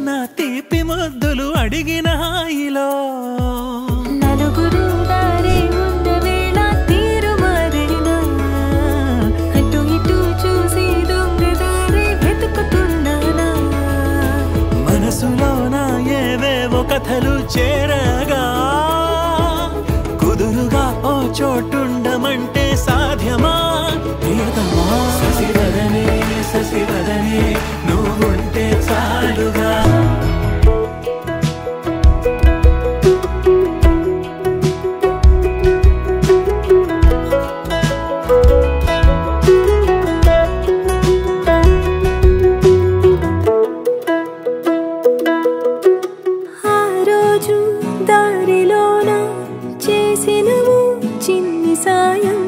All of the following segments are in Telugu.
నా తీపి ముద్దులు అడిగిన హాయిలో నలుగురు దారి ఉన్న వేళ తీరు మారేనా అటు ఇటు చూసి దొంగదారి వెతుకుతున్నానా మనసులో నా ఏవేవో కథలు చేరగా కుదురుగా ఓ చోటుండమంటే సాధ్యమా ప్రియతమా శశివదనే శశివదనే నువ్వుంటే చాలుగా ఆ రోజు దారిలోన చేసినవు చిన్ని సాయం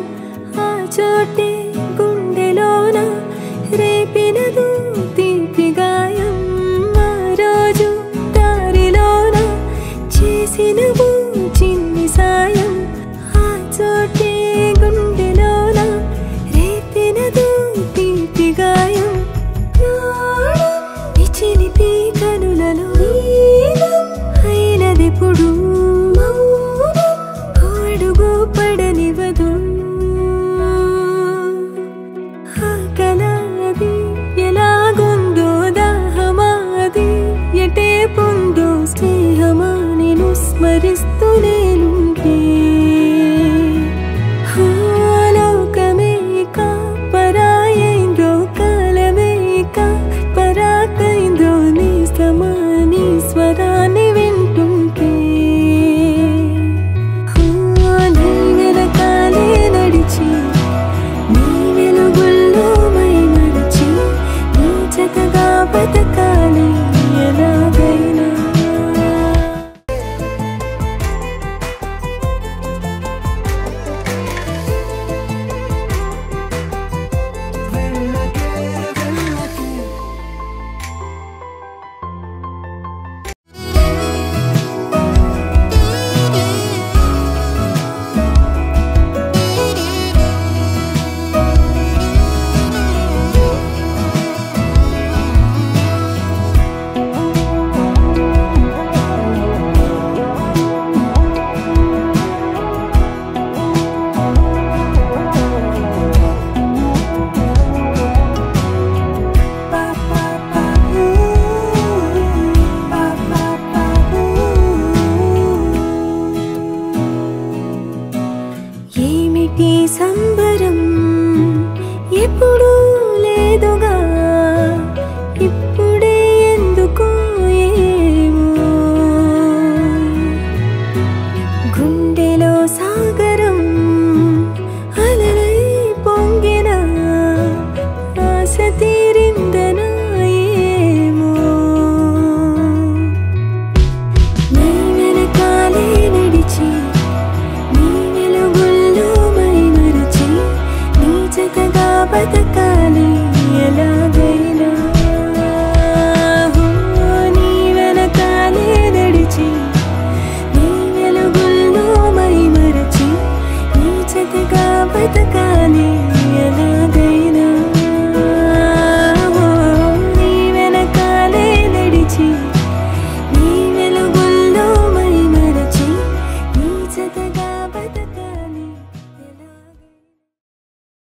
ఆ చోటే గుండెలోన రేపినదు తీపి గాయం ఆ రోజు దారిలోన చేసినవు చిన్ని సాయం ఆ చోటే గుండెలోన రేపినదు తీపి గాయం చిలిపి కనులలో అయినదిప్పుడు అడుగు పడనివదు ఆకలాది ఎలాగుందో దాహమాది ఎటే పొందో స్నేహమా నేను స్మరిస్తూనే